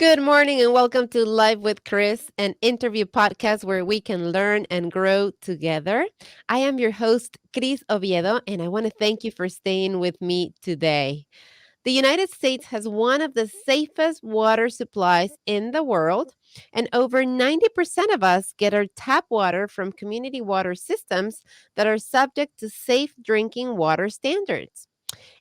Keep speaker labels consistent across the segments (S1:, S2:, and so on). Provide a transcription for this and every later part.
S1: Good morning and welcome to Live with Chris, an interview podcast where we can learn and grow together. I am your host, Chris Oviedo, and I want to thank you for staying with me today. The United States has one of the safest water supplies in the world, and over 90% of us get our tap water from community water systems that are subject to safe drinking water standards.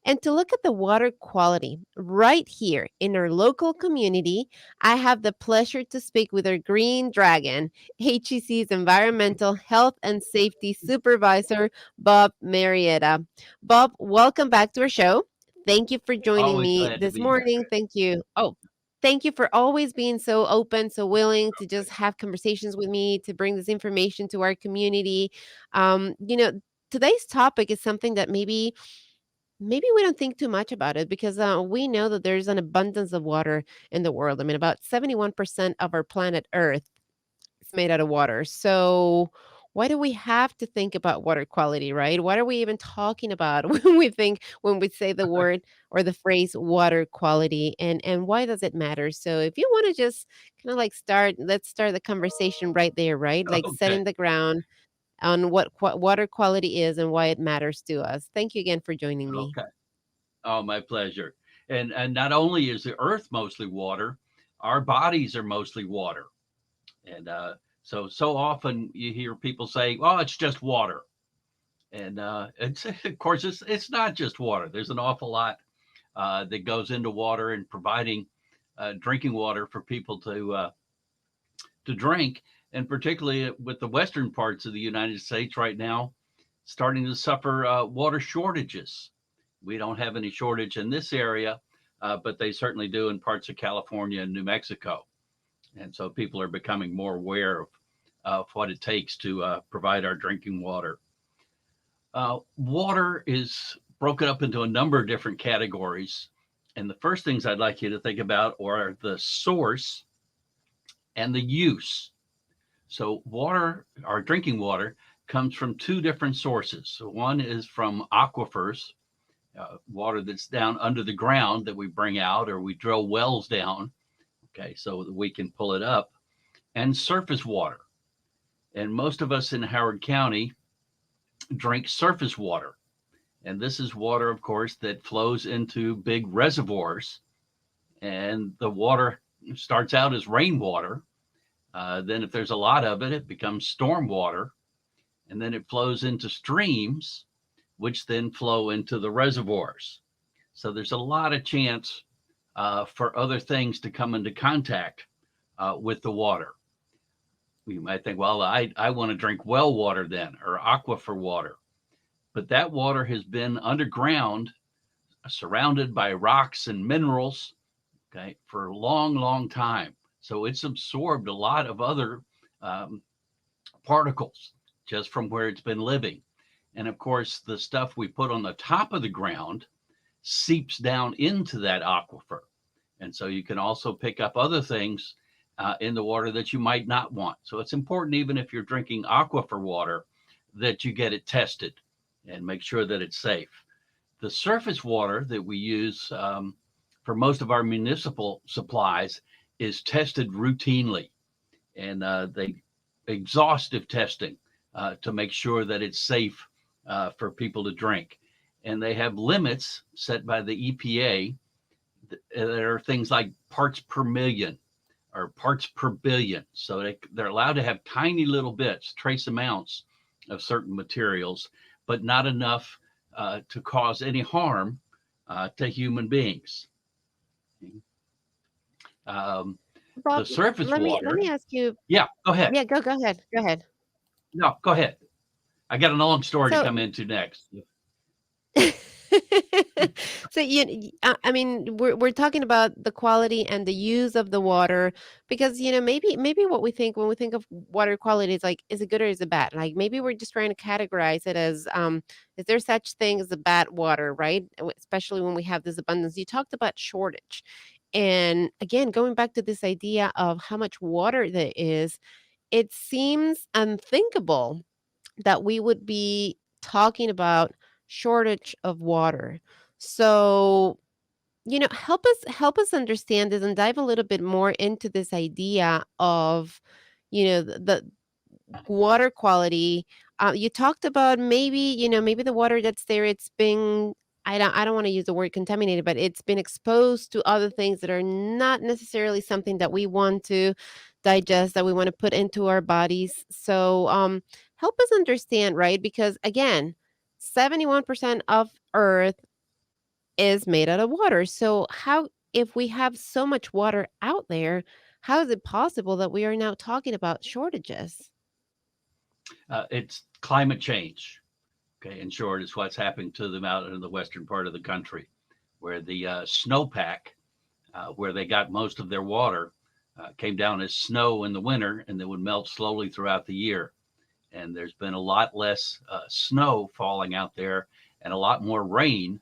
S1: And to look at the water quality right here in our local community, I have the pleasure to speak with our Green Dragon, HEC's Environmental Health and Safety Supervisor, Bob Marietta. Bob, welcome back to our show. Thank you for joining
S2: Always
S1: me
S2: glad to
S1: this
S2: be here.
S1: morning. Thank you. Thank you for always being so open, so willing to just have conversations with me, to bring this information to our community. Um, you know, Today's topic is something that maybe we don't think too much about it because we know that there's an abundance of water in the world. I mean, about 71% of our planet Earth is made out of water. So, why do we have to think about water quality, right? What are we even talking about when we say the word or the phrase water quality and why does it matter? So, if you want to just kind of like let's start the conversation right there, right? Like
S2: Okay,
S1: setting the ground on what water quality is and why it matters to us. Thank you again for joining me.
S2: okay. Oh, my pleasure. And not only is the earth mostly water, our bodies are mostly water. And so often you hear people say, "Oh, it's just water." And it's of course it's not just water. There's an awful lot that goes into water and providing drinking water for people to drink, and particularly with the western parts of the United States right now starting to suffer water shortages. We don't have any shortage in this area, but they certainly do in parts of California and New Mexico. And so people are becoming more aware of what it takes to provide our drinking water. Water is broken up into a number of different categories. And the first things I'd like you to think about are the source and the use. So, water, our drinking water, comes from two different sources. So, one is from aquifers, water that's down under the ground that we bring out or we drill wells down, okay, so that we can pull it up, and surface water. And most of us in Howard County drink surface water. And this is water, of course, that flows into big reservoirs. And the water starts out as rainwater. Then, if there's a lot of it, it becomes storm water. And then it flows into streams, which then flow into the reservoirs. So there's a lot of chance for other things to come into contact with the water. You might think, well, I want to drink well water then, or aquifer water. But that water has been underground, surrounded by rocks and minerals, okay, for a long, long time. So it's absorbed a lot of other um, particles just from where it's been living. And of course, the stuff we put on the top of the ground seeps down into that aquifer. And so you can also pick up other things in the water that you might not want. So it's important, even if you're drinking aquifer water, that you get it tested and make sure that it's safe. The surface water that we use for most of our municipal supplies is tested routinely, and they exhaustive testing to make sure that it's safe for people to drink. And they have limits set by the EPA. There are things like parts per million or parts per billion. So they're allowed to have tiny little bits, trace amounts of certain materials, but not enough to cause any harm to human beings. Um, the
S1: Bob,
S2: surface
S1: let me
S2: water,
S1: ask you.
S2: yeah, go ahead.
S1: Yeah, go ahead. Go ahead.
S2: No, go ahead. I got a long story to
S1: So
S2: come into next.
S1: so I mean, we're talking about the quality and the use of the water because maybe what we think when we think of water quality is like, is it good or is it bad? Like maybe we're just trying to categorize it as is there such thing as a bad water, right? Especially when we have this abundance. You talked about shortage. And again, going back to this idea of how much water there is, it seems unthinkable that we would be talking about shortage of water. So help us understand this and dive a little bit more into this idea of, the water quality. You talked about maybe the water that's there, it's been, I don't want to use the word contaminated, but it's been exposed to other things that are not necessarily something that we want to digest, that we want to put into our bodies. So help us understand, right? Because again, 71% of Earth is made out of water. So how, if we have so much water out there, how is it possible that we are now talking about shortages?
S2: It's climate change. Okay, in short, is what's happening to them out in the western part of the country, where the snowpack, where they got most of their water, came down as snow in the winter, and then would melt slowly throughout the year. And there's been a lot less snow falling out there, and a lot more rain,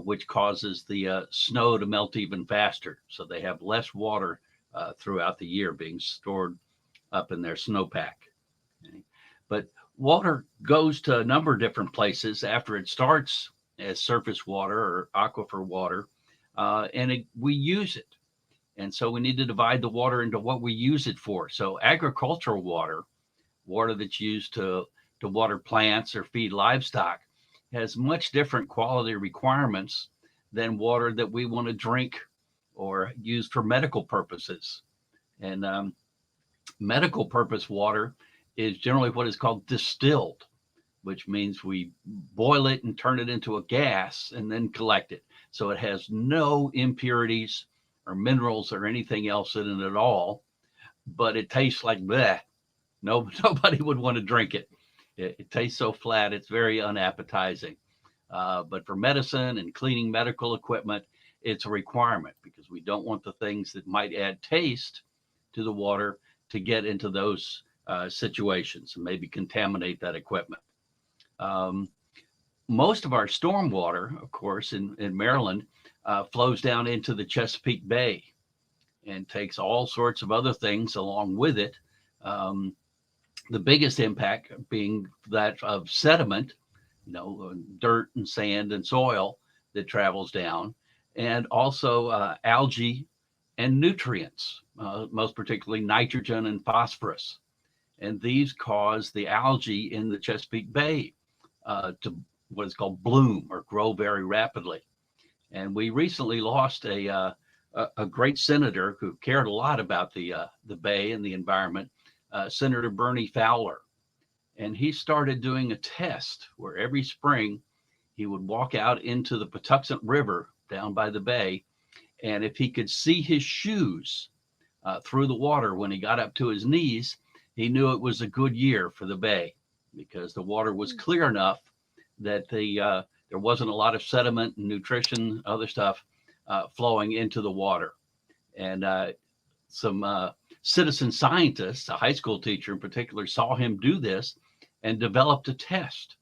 S2: which causes the snow to melt even faster. So they have less water throughout the year being stored up in their snowpack. Okay? But water goes to a number of different places after it starts as surface water or aquifer water, we use it. And so we need to divide the water into what we use it for. So agricultural water, water that's used to water plants or feed livestock, has much different quality requirements than water that we want to drink or use for medical purposes. And medical purpose water is generally what is called distilled, which means we boil it and turn it into a gas and then collect it. So it has no impurities or minerals or anything else in it at all, but it tastes like bleh. No, nobody would want to drink it. It tastes so flat, it's very unappetizing. But for medicine and cleaning medical equipment, it's a requirement because we don't want the things that might add taste to the water to get into those situations and maybe contaminate that equipment. Um, Most of our storm water, of course, in Maryland, flows down into the Chesapeake Bay and takes all sorts of other things along with it. Um, the biggest impact being that of sediment, dirt and sand and soil that travels down, and also algae and nutrients, most particularly nitrogen and phosphorus. And these cause the algae in the Chesapeake Bay to what is called bloom or grow very rapidly. And we recently lost a great senator who cared a lot about the bay and the environment, Senator Bernie Fowler. And he started doing a test where every spring he would walk out into the Patuxent River down by the bay. And if he could see his shoes through the water when he got up to his knees, he knew it was a good year for the bay because the water was clear enough that there wasn't a lot of sediment and nutrition, other stuff flowing into the water. And some citizen scientists, a high school teacher in particular, saw him do this and developed a test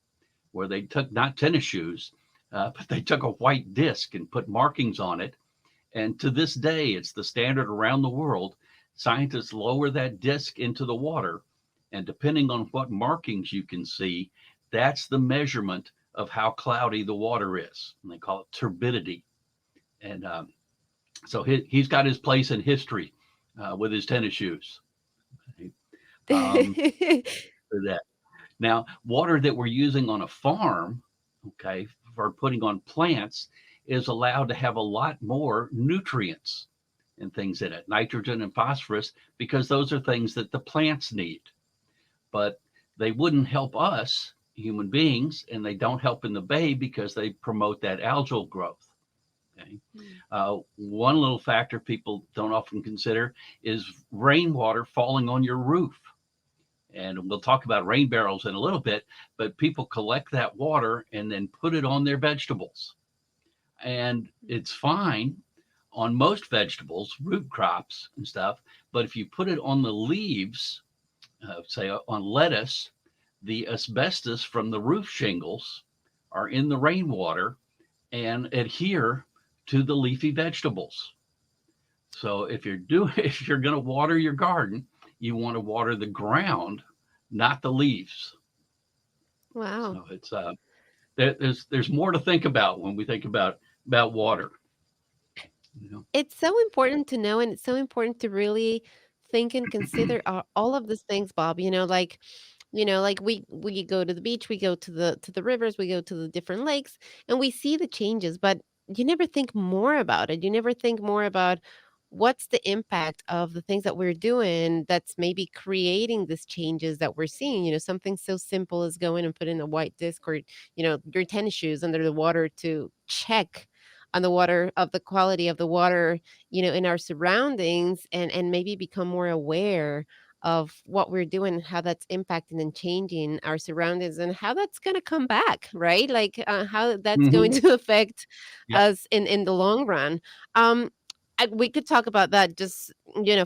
S2: where they took not tennis shoes, but they took a white disc and put markings on it. And to this day, it's the standard around the world. Scientists lower that disc into the water, and depending on what markings you can see, that's the measurement of how cloudy the water is. And they call it turbidity. And so he's got his place in history with his tennis shoes. For that. Now, water that we're using on a farm, okay, for putting on plants is allowed to have a lot more nutrients and things in it, nitrogen and phosphorus, because those are things that the plants need. But they wouldn't help us, human beings, and they don't help in the bay because they promote that algal growth. Okay. One little factor people don't often consider is rainwater falling on your roof. And we'll talk about rain barrels in a little bit, but people collect that water and then put it on their vegetables. And it's fine on most vegetables, root crops and stuff. But if you put it on the leaves, say on lettuce, the asbestos from the roof shingles are in the rainwater and adhere to the leafy vegetables. So if you're going to water your garden, you want to water the ground, not the leaves.
S1: Wow.
S2: So it's there's more to think about when we think about water. You know?
S1: It's so important to know, and it's so important to really think and consider all of these things, Bob. Like we go to the beach, we go to the rivers, we go to the different lakes, and we see the changes, but you never think more about it. You never think more about what's the impact of the things that we're doing that's maybe creating these changes that we're seeing. Something so simple as going and putting a white disc or, your tennis shoes under the water to check on the water of the quality of the water, in our surroundings, and maybe become more aware of what we're doing and how that's impacting and changing our surroundings and how that's going to come back, right? Like how that's going
S2: Hmm.
S1: to affect
S2: Yep.
S1: us in the long run. um we could talk about that just,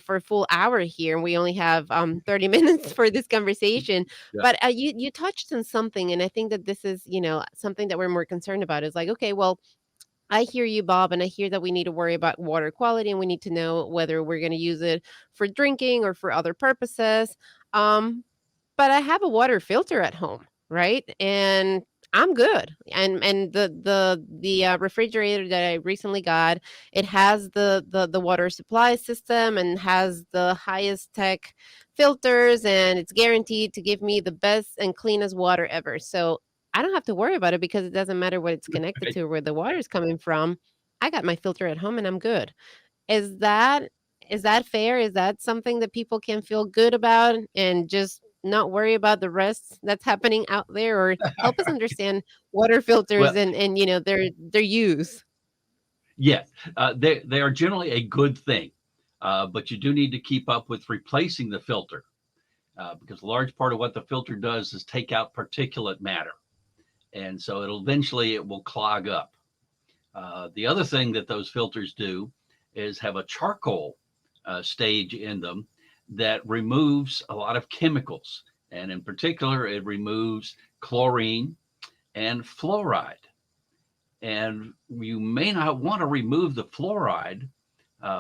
S1: for a full hour here, and we only have 30 minutes for this conversation.
S2: Yeah.
S1: But you touched on something, and I think that this is, something that we're more concerned about is like, okay, well, I hear you, Bob, and I hear that we need to worry about water quality and we need to know whether we're going to use it for drinking or for other purposes. Um, but I have a water filter at home, right? And I'm good. And the refrigerator that I recently got, it has the water supply system and has the highest tech filters, and it's guaranteed to give me the best and cleanest water ever. So I don't have to worry about it because it doesn't matter what it's connected
S2: Right.
S1: to or where the water is coming from. I got my filter at home and I'm good. Is that is that fair? Is that something that people can feel good about and just not worry about the rest that's happening out there? Or help us understand water filters
S2: Well,
S1: and their use.
S2: yes, they are generally a good thing, but you do need to keep up with replacing the filter because a large part of what the filter does is take out particulate matter, and so it will clog up. The other thing that those filters do is have a charcoal stage in them that removes a lot of chemicals, and in particular, it removes chlorine and fluoride. And you may not want to remove the fluoride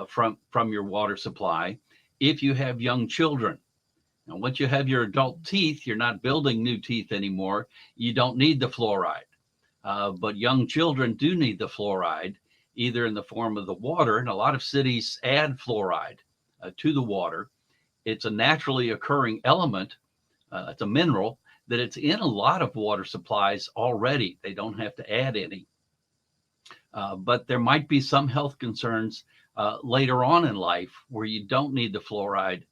S2: from your water supply if you have young children. Now, once you have your adult teeth, you're not building new teeth anymore. You don't need the fluoride. But young children do need the fluoride, either in the form of the water, and a lot of cities add fluoride to the water. It's a naturally occurring element, it's a mineral that it's in a lot of water supplies already. They don't have to add any. But there might be some health concerns later on in life where you don't need the fluoride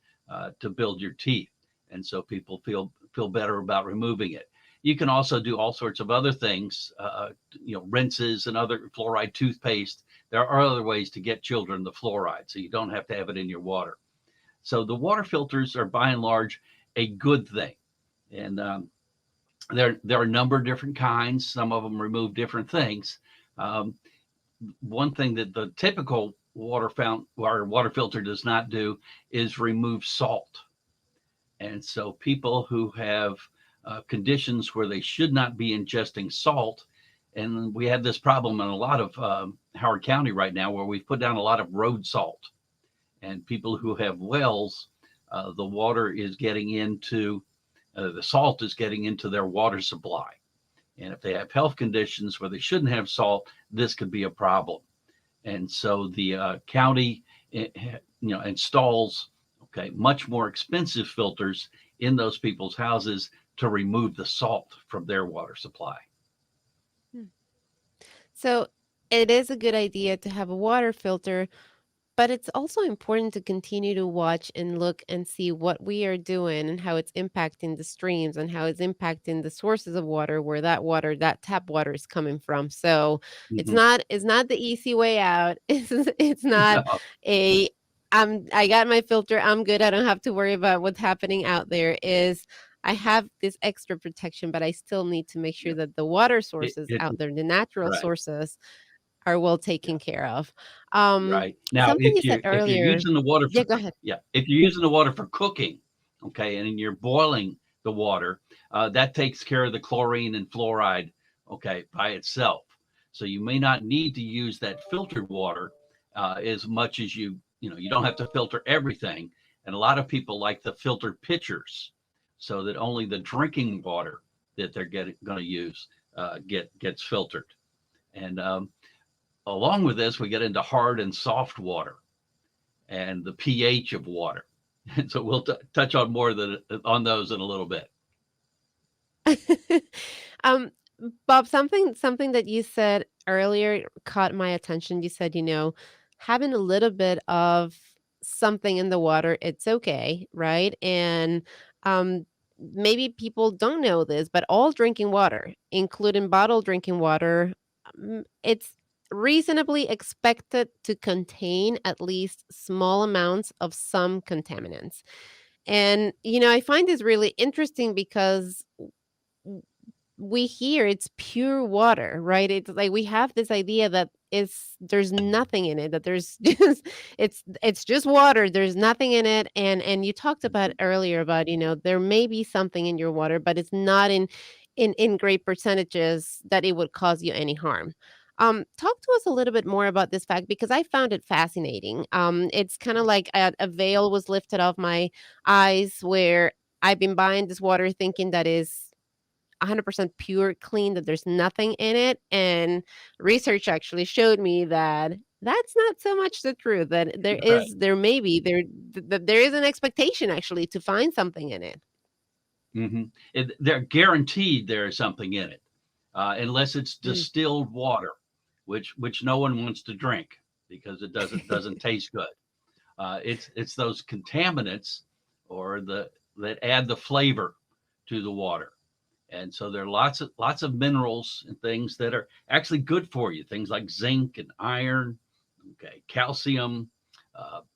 S2: to build your teeth, and so people feel better about removing it. You can also do all sorts of other things, rinses and other fluoride toothpaste. There are other ways to get children the fluoride, so you don't have to have it in your water. So the water filters are by and large a good thing, and there are a number of different kinds. Some of them remove different things. Um, One thing that the typical water fountain or water filter does not do is remove salt. And so people who have conditions where they should not be ingesting salt, and we have this problem in a lot of Howard County right now where we've put down a lot of road salt. And people who have wells, the water is getting into, the salt is getting into their water supply. And if they have health conditions where they shouldn't have salt, this could be a problem. And so the county, installs much more expensive filters in those people's houses to remove the salt from their water supply.
S1: Hmm. So it is a good idea to have a water filter, but it's also important to continue to watch and look and see what we are doing and how it's impacting the streams and how it's impacting the sources of water where that water, that tap water is coming from. So
S2: Mhm.
S1: it's not the easy way out. It's not
S2: No,
S1: a I got my filter, I'm good. I don't have to worry about what's happening out there. Is I have this extra protection, but I still need to make sure
S2: yeah,
S1: that the water
S2: it,
S1: sources
S2: it,
S1: out there, the natural
S2: right,
S1: sources, are well
S2: yeah,
S1: taken care of. Um,
S2: right. Now,
S1: something you said
S2: if you're
S1: earlier.
S2: using the water
S1: Yeah,
S2: for,
S1: go ahead.
S2: yeah, if you're using the water for cooking, okay, and you're boiling the water, that takes care of the chlorine and fluoride, okay, by itself. So you may not need to use that filtered water as much as you don't have to filter everything. And a lot of people like the filtered pitchers, so that only the drinking water that they're going to use gets filtered. And along with this, we get into hard and soft water and the pH of water. And so we'll touch on more on those in a little bit.
S1: um, Bob, something that you said earlier caught my attention. You said, having a little bit of something in the water, it's okay, right? And um, maybe people don't know this, but all drinking water, including bottled drinking water, it's reasonably expected to contain at least small amounts of some contaminants. And, I find this really interesting because we hear it's pure water, right? It's like we have this idea that there's nothing in it, that there's just it's just water. There's nothing in it. And you talked about earlier about, there may be something in your water, but it's not in great percentages that it would cause you any harm. Talk to us a little bit more about this fact because I found it fascinating. It's kind of like a veil was lifted off my eyes where I've been buying this water thinking that is 100% pure, clean, that there's nothing in it. And research actually showed me that that's not so much the truth. That
S2: Right.
S1: there is an expectation actually to find something in it.
S2: Mm-hmm. They're guaranteed there is something in it, unless it's
S1: Mm,
S2: distilled water, which no one wants to drink because it doesn't taste good. It's those contaminants or the that add the flavor to the water. And so there are lots of minerals and things that are actually good for you. Things like zinc and iron, okay, calcium,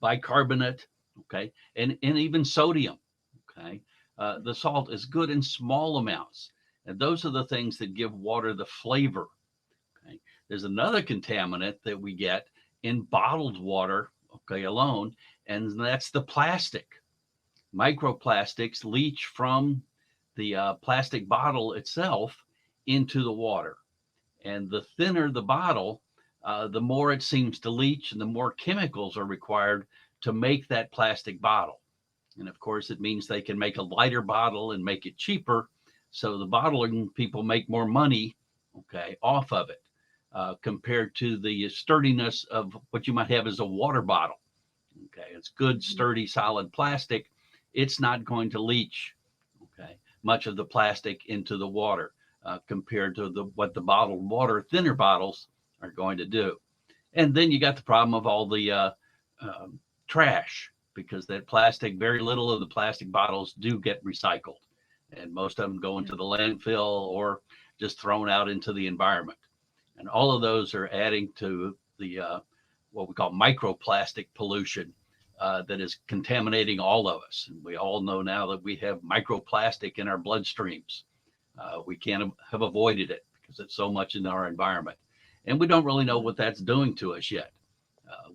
S2: bicarbonate, okay, and even sodium, okay. The salt is good in small amounts, and those are the things that give water the flavor. Okay, there's another contaminant that we get in bottled water, okay, alone, and that's the plastic. Microplastics leach from the plastic bottle itself into the water. And the thinner the bottle, the more it seems to leach and the more chemicals are required to make that plastic bottle. And of course, it means they can make a lighter bottle and make it cheaper. So the bottling people make more money, okay, off of it compared to the sturdiness of what you might have as a water bottle. Okay, it's good,
S1: mhm.
S2: sturdy, solid plastic. It's not going to leach, okay, much of the plastic into the water compared to what the bottled water, thinner bottles are going to do. And then you got the problem of all the trash because that plastic, very little of the plastic bottles do get recycled, and most of them go
S1: Yeah.
S2: into the landfill or just thrown out into the environment. And all of those are adding to the what we call microplastic pollution that is contaminating all of us. And we all know now that we have microplastic in our bloodstreams. We can't have avoided it because it's so much in our environment. And we don't really know what that's doing to us yet.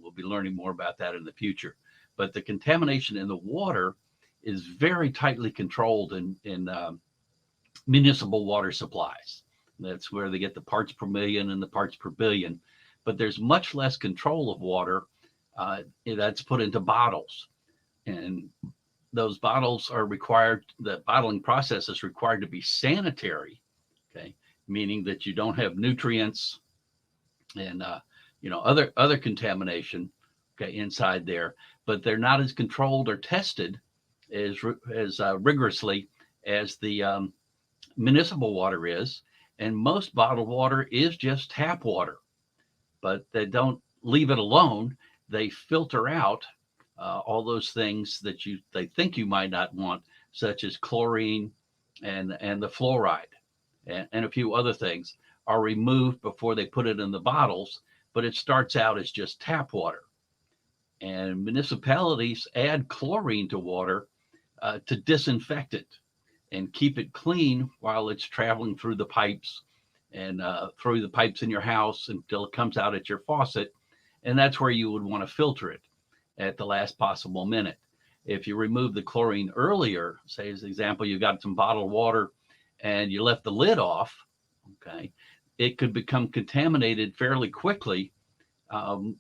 S2: We'll be learning more about that in the future. But the contamination in the water is very tightly controlled in municipal water supplies. That's where they get the parts per million and the parts per billion. But there's much less control of water that's put into bottles. And those bottles are required, the bottling process is required to be sanitary, okay, meaning that you don't have nutrients and other contamination, okay, inside there, but they're not as controlled or tested as rigorously as the municipal water is. And most bottled water is just tap water, but they don't leave it alone. They filter out all those things that they think you might not want, such as chlorine and the fluoride and a few other things are removed before they put it in the bottles. But it starts out as just tap water. And municipalities add chlorine to water to disinfect it and keep it clean while it's traveling through the pipes and through the pipes in your house until it comes out at your faucet. And that's where you would want to filter it at the last possible minute. If you remove the chlorine earlier, say as an example, you got some bottled water and you left the lid off, okay, it could become contaminated fairly quickly um,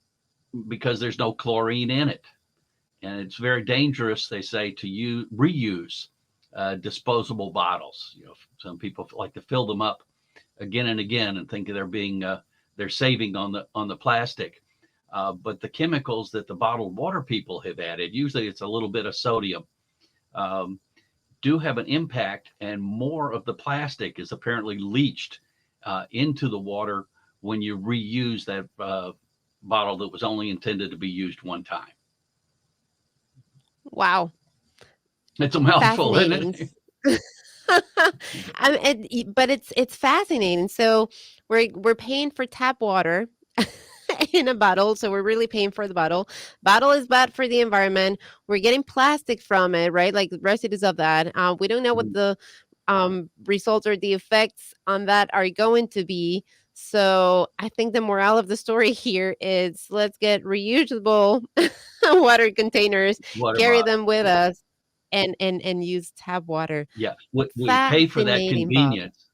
S2: because there's no chlorine in it. And it's very dangerous, they say, to reuse disposable bottles. Some people like to fill them up again and again and think they're being they're saving on the plastic. But the chemicals that the bottled water people have added, usually it's a little bit of sodium, um, do have an impact, and more of the plastic is apparently leached into the water when you reuse that bottle that was only intended to be used one time.
S1: Wow.
S2: It's a mouthful, isn't
S1: Fascinating.
S2: it?
S1: But it's fascinating. So we're paying for tap water in a bottle, so we're really paying for the bottle. Bottle is bad for the environment. We're getting plastic from it, right? Like residues of that. We don't know what the results or the effects on that are going to be. So I think the morale of the story here is let's get reusable water containers,
S2: Water
S1: carry
S2: bottle.
S1: them with us, and use tap water.
S2: Yeah, we pay for that
S1: Fascinating, Bob.
S2: convenience.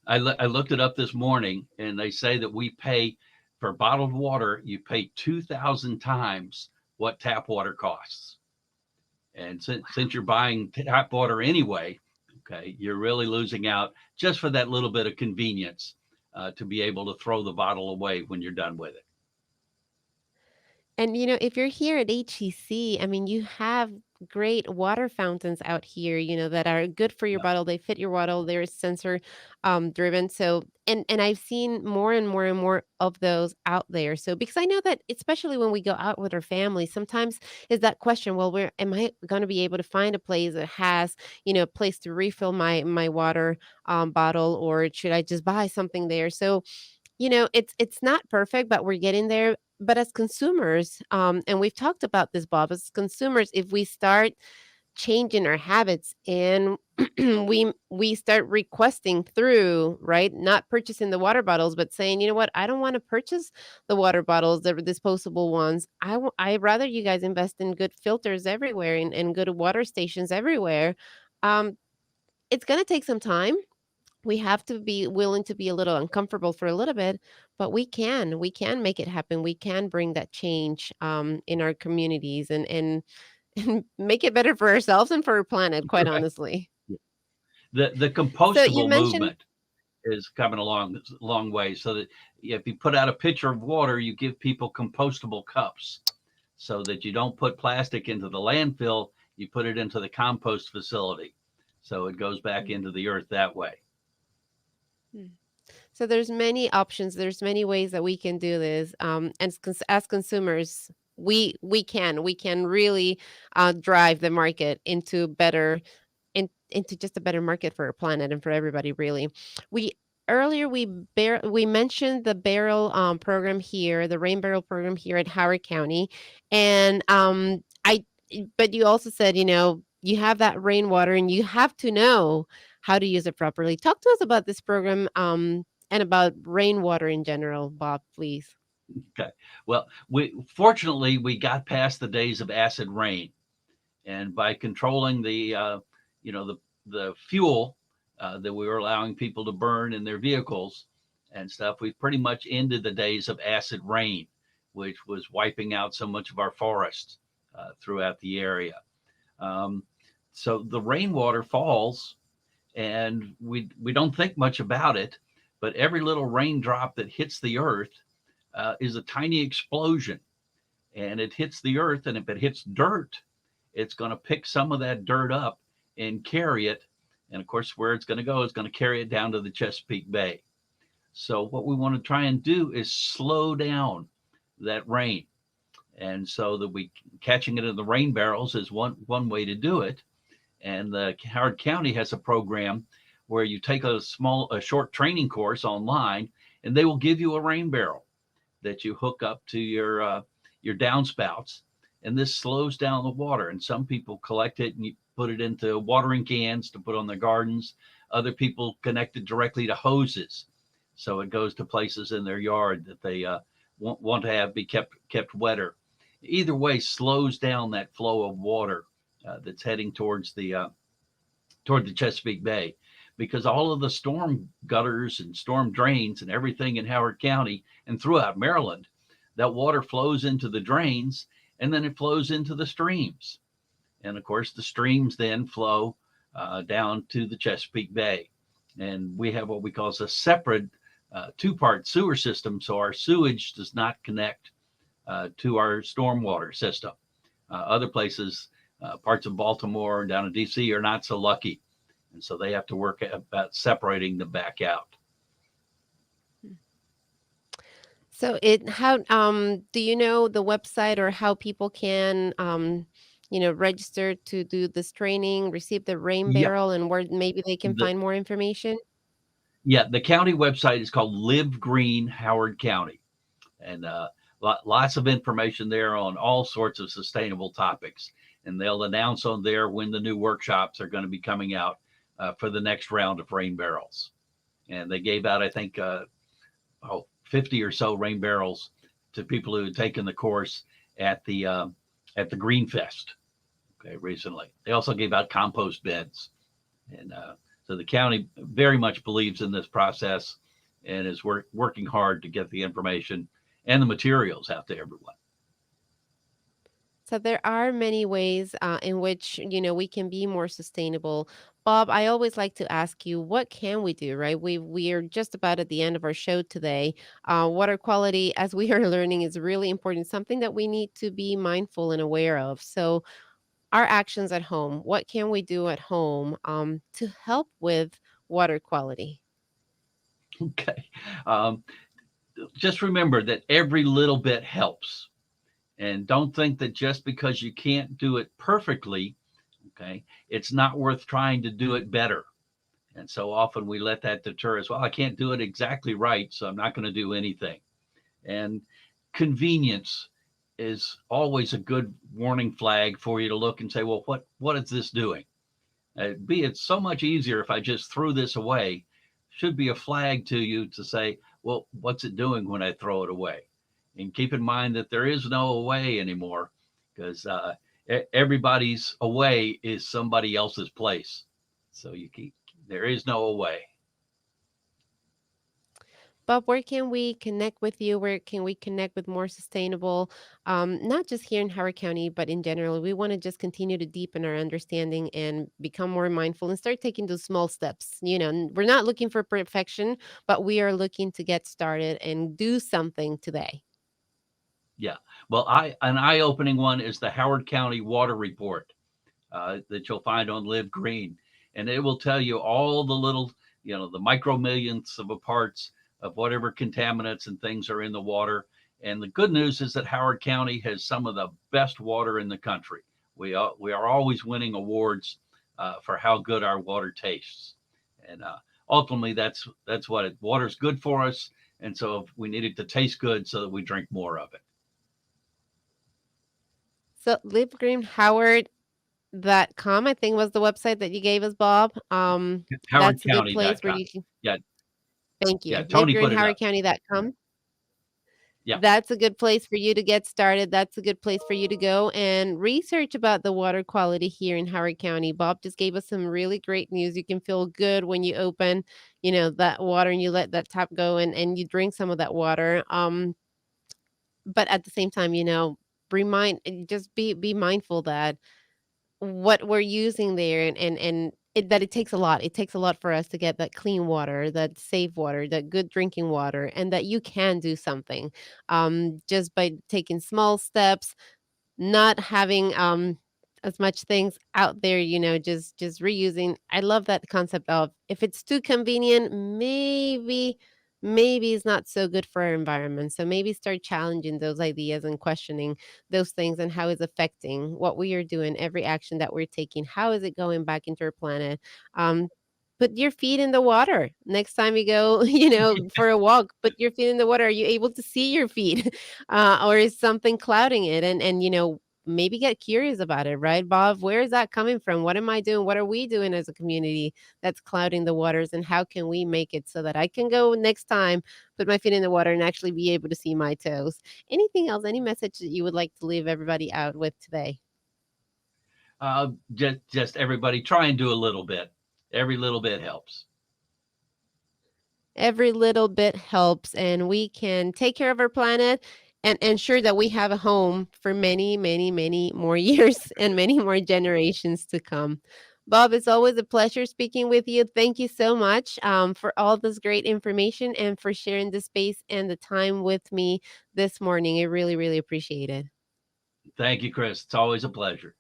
S2: I looked it up this morning, and they say that we pay for bottled water. You pay 2,000 times what tap water costs. And since you're buying tap water anyway, okay, you're really losing out just for that little bit of convenience to be able to throw the bottle away when you're done with it.
S1: And if you're here at HEC, I mean, you have great water fountains out here, that are good for your
S2: Yeah.
S1: bottle. They fit your bottle. They're sensor driven. So, and I've seen more and more and more of those out there. So, because I know that especially when we go out with our family, sometimes is that question, well, where am I going to be able to find a place that has, a place to refill my water bottle, or should I just buy something there? So, it's not perfect, but we're getting there. But as consumers, and we've talked about this, Bob, as consumers, if we start changing our habits and we start requesting through, right, not purchasing the water bottles, but saying, you know what, I don't want to purchase the water bottles, the disposable ones. I'd rather you guys invest in good filters everywhere and good water stations everywhere. Um, it's going to take some time. We have to be willing to be a little uncomfortable for a little bit, but we can make it happen. We can bring that change in our communities and and make it better for ourselves and for our planet, quite
S2: Right.
S1: honestly.
S2: The
S1: So you
S2: compostable
S1: mentioned
S2: movement is coming along a long way. So that if you put out a pitcher of water, you give people compostable cups so that you don't put plastic into the landfill, you put it into the compost facility. So it goes back into the earth that way.
S1: Mm. So there's many options. There's many ways that we can do this. And as consumers, we can really drive the market into into just a better market for our planet and for everybody. Really, we earlier we mentioned the barrel program here, the rain barrel program here at Howard County, and but you also said you have that rainwater and you have to know how to use it properly. Talk to us about this program and about rainwater in general, Bob, please.
S2: Okay. Well, we fortunately we got past the days of acid rain, and by controlling you know, the fuel that we were allowing people to burn in their vehicles and stuff, we've pretty much ended the days of acid rain, which was wiping out so much of our forests throughout the area. Um, so the rainwater falls, and we don't think much about it, but every little raindrop that hits the earth is a tiny explosion, and it hits the earth. And if it hits dirt, it's going to pick some of that dirt up and carry it. And of course, where it's going to go is going to carry it down to the Chesapeake Bay. So what we want to try and do is slow down that rain. And so that we catching it in the rain barrels is one way to do it. And the Howard County has a program where you take a short training course online, and they will give you a rain barrel that you hook up to your downspouts, and this slows down the water. And some people collect it and you put it into watering cans to put on their gardens. Other people connect it directly to hoses, so it goes to places in their yard that they want to have be kept wetter. Either way, slows down that flow of water that's heading toward the Chesapeake Bay, because all of the storm gutters and storm drains and everything in Howard County and throughout Maryland, that water flows into the drains, and then it flows into the streams. And of course, the streams then flow down to the Chesapeake Bay. And we have what we call a separate two-part sewer system, so our sewage does not connect to our stormwater system. Other places, parts of Baltimore and down in DC, are not so lucky, and so they have to work about separating them back out.
S1: So it how do you know the website or how people can register to do this training, receive the rain
S2: Yep.
S1: barrel, and where maybe they can
S2: The
S1: find more information?
S2: Yeah, the county website is called Live Green Howard County, and lots of information there on all sorts of sustainable topics. And they'll announce on there when the new workshops are going to be coming out for the next round of rain barrels. And they gave out, I think, 50 or so rain barrels to people who had taken the course at the Green Fest, okay, recently. They also gave out compost beds, and so the county very much believes in this process and is working hard to get the information and the materials out to everyone.
S1: So there are many ways in which we can be more sustainable. Bob, I always like to ask you, what can we do? Right, we are just about at the end of our show today. Water quality, as we are learning, is really important. Something that we need to be mindful and aware of. So, our actions at home. What can we do at home to help with water quality?
S2: Okay. Um, just remember that every little bit helps. And don't think that just because you can't do it perfectly, okay, it's not worth trying to do it better. And so often we let that deter us. Well, I can't do it exactly right, so I'm not going to do anything. And convenience is always a good warning flag for you to look and say, well, what is this doing? It's so much easier if I just threw this away. Should be a flag to you to say, well, what's it doing when I throw it away? And keep in mind that there is no away anymore, because everybody's away is somebody else's place. So there is no away.
S1: Bob, where can we connect with you? Where can we connect with more sustainable, not just here in Howard County, but in general? We want to just continue to deepen our understanding and become more mindful and start taking those small steps. We're not looking for perfection, but we are looking to get started and do something today.
S2: Yeah. Well, an eye-opening one is the Howard County Water Report that you'll find on Live Green, and it will tell you all the little, the micro millionths of a parts of whatever contaminants and things are in the water. And the good news is that Howard County has some of the best water in the country. We are always winning awards for how good our water tastes, and ultimately that's what water's good for us. And so we need it to taste good so that we drink more of it.
S1: So livegreenhoward.com, I think, was the website that you gave us, Bob. That's a good place where
S2: HowardCounty.com.
S1: you can.
S2: Yeah,
S1: Thank
S2: yeah.
S1: you.
S2: Tony put it up.
S1: livegreenhowardcounty.com.
S2: Yeah.
S1: That's a good place for you to get started. That's a good place for you to go and research about the water quality here in Howard County. Bob just gave us some really great news. You can feel good when you open, that water and you let that tap go and you drink some of that water. But at the same time, just be mindful that what we're using there that it takes a lot. It takes a lot for us to get that clean water, that safe water, that good drinking water, and that you can do something just by taking small steps, not having as much things out there, just reusing. I love that concept of, if it's too convenient, maybe it's not so good for our environment. So maybe start challenging those ideas and questioning those things and how it's affecting what we are doing, every action that we're taking. How is it going back into our planet? Put your feet in the water next time you go, for a walk. Put your feet in the water. Are you able to see your feet? Or is something clouding it? And maybe get curious about it, right, Bob? Where is that coming from? What am I doing? What are we doing as a community that's clouding the waters? And how can we make it so that I can go next time, put my feet in the water and actually be able to see my toes? Anything else? Any message that you would like to leave everybody out with today?
S2: Just everybody try and do a little bit. Every little bit helps.
S1: Every little bit helps, and we can take care of our planet and ensure that we have a home for many, many, many more years and many more generations to come. Bob, it's always a pleasure speaking with you. Thank you so much for all this great information and for sharing the space and the time with me this morning. I really, really appreciate it.
S2: Thank you, Chris. It's always a pleasure.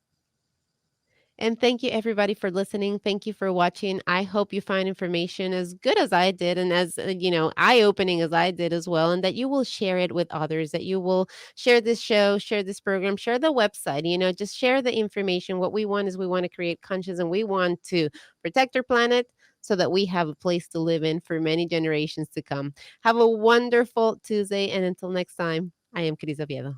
S1: And thank you, everybody, for listening. Thank you for watching. I hope you find information as good as I did and as, eye opening as I did as well. And that you will share it with others, that you will share this show, share this program, share the website, just share the information. What we want is we want to create conscience and we want to protect our planet so that we have a place to live in for many generations to come. Have a wonderful Tuesday. And until next time, I am Cris Oviedo.